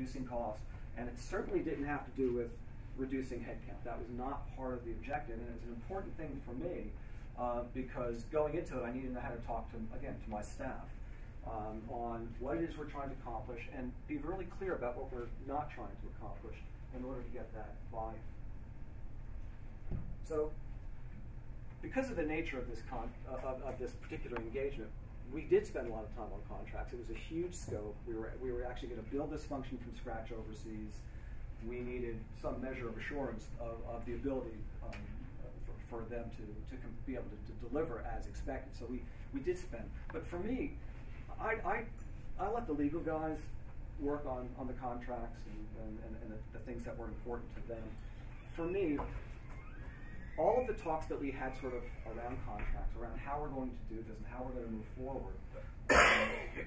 reducing costs, and it certainly didn't have to do with reducing headcount. That was not part of the objective, and it's an important thing for me because going into it, I needed to know how to talk to, again, to my staff on what it is we're trying to accomplish and be really clear about what we're not trying to accomplish in order to get that buy-in. So, because of the nature of this particular engagement, we did spend a lot of time on contracts. It was a huge scope. We were actually going to build this function from scratch overseas. We needed some measure of assurance of the ability for them to be able to deliver as expected. So we did spend. But for me, I let the legal guys work on the contracts and the things that were important to them. For me, all of the talks that we had sort of around contracts, around how we're going to do this and how we're going to move forward,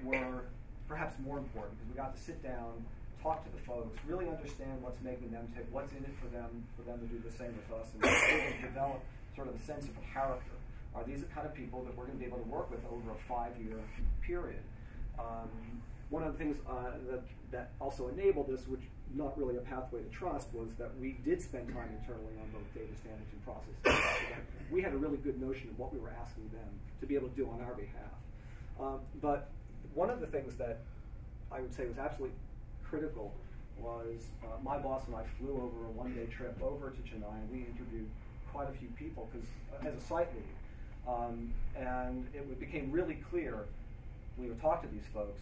were perhaps more important because we got to sit down, talk to the folks, really understand what's making them tick, what's in it for them to do the same with us, and really develop sort of a sense of character. Are these the kind of people that we're going to be able to work with over a 5-year period? One of the things that also enabled this, which not really a pathway to trust, was that we did spend time internally on both data standards and processes. We had a really good notion of what we were asking them to be able to do on our behalf. But one of the things that I would say was absolutely critical was my boss and I flew over a one-day trip over to Chennai, and we interviewed quite a few people because as a site lead. And it became really clear when we would talk to these folks,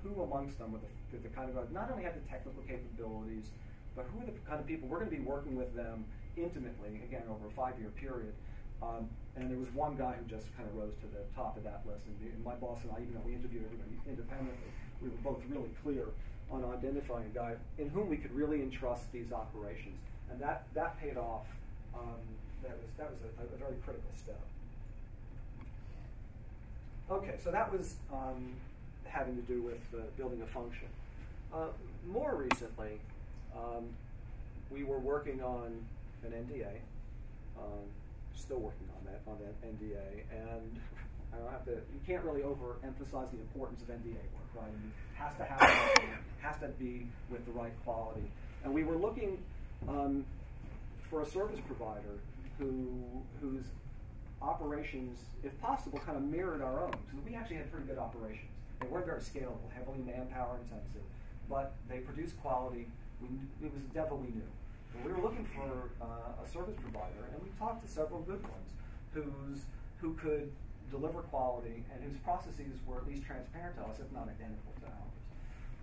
who amongst them were the kind of guys not only had the technical capabilities, but who are the kind of people we're going to be working with them intimately, again, over a 5-year period. And there was one guy who just kind of rose to the top of that list. And my boss and I, even though we interviewed everybody independently, we were both really clear on identifying a guy in whom we could really entrust these operations. And that paid off. That was a very critical step. Okay, so that was having to do with building a function. More recently, we were working on an NDA, still working on that NDA, and I don't have to. You can't really overemphasize the importance of NDA work, right? I mean, it has to happen. It has to be with the right quality. And we were looking for a service provider whose operations, if possible, kind of mirrored our own. Because we actually had pretty good operations. They weren't very scalable, heavily manpower intensive, but they produced quality. It was the devil we knew. And we were looking for a service provider, and we talked to several good ones who could deliver quality and whose processes were at least transparent to us, if not identical to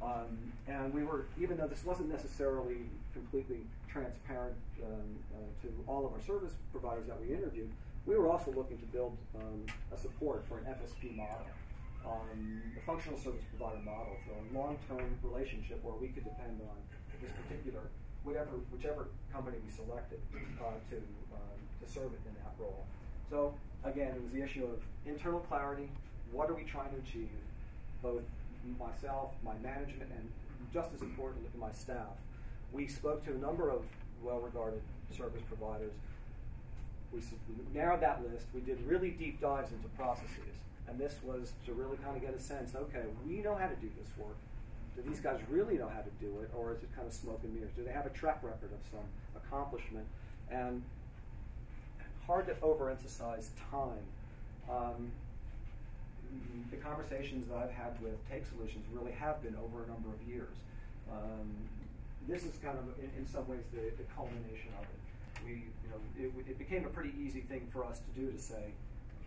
ours. And we were, even though this wasn't necessarily completely transparent to all of our service providers that we interviewed, we were also looking to build a support for an FSP model, a functional service provider model for a long-term relationship where we could depend on this particular, whichever company we selected to serve it in that role. So again, it was the issue of internal clarity. What are we trying to achieve? Both myself, my management, and just as importantly, my staff. We spoke to a number of well-regarded service providers. We narrowed that list. We did really deep dives into processes. And this was to really kind of get a sense, okay, we know how to do this work. Do these guys really know how to do it, or is it kind of smoke and mirrors? Do they have a track record of some accomplishment? And hard to overemphasize time. The conversations that I've had with Take Solutions really have been over a number of years. This is kind of, in some ways, the culmination of it. It became a pretty easy thing for us to do to say,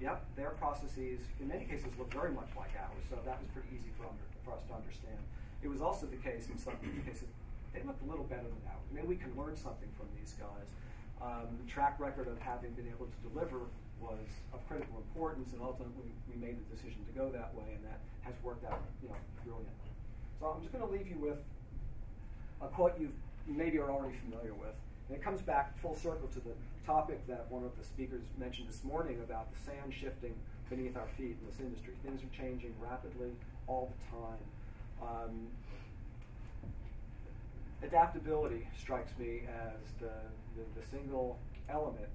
yep, their processes, in many cases, look very much like ours, so that was pretty easy for us to understand. It was also the case in some cases, they looked a little better than ours. Maybe we can learn something from these guys. The track record of having been able to deliver was of critical importance, and ultimately we made the decision to go that way, and that has worked out brilliantly. So I'm just going to leave you with a quote you maybe are already familiar with. And it comes back full circle to the topic that one of the speakers mentioned this morning about the sand shifting beneath our feet in this industry. Things are changing rapidly all the time. Adaptability strikes me as the single element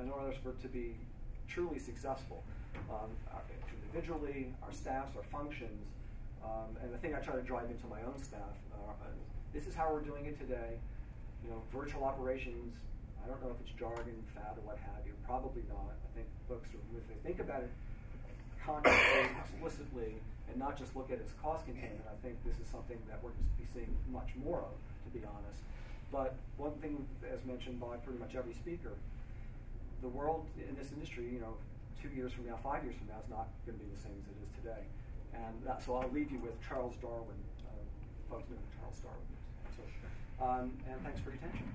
in order for it to be truly successful. Individually, our staffs, our functions, and the thing I try to drive into my own staff, this is how we're doing it today. You know, virtual operations, I don't know if it's jargon, fad, or what have you. Probably not. I think folks, if they think about it consciously, explicitly, and not just look at it as cost containment, I think this is something that we're going to be seeing much more of, to be honest. But one thing, as mentioned by pretty much every speaker, the world in this industry, you know, 2 years from now, 5 years from now, is not going to be the same as it is today. And so I'll leave you with Charles Darwin. Folks know who Charles Darwin is. So, and thanks for your attention.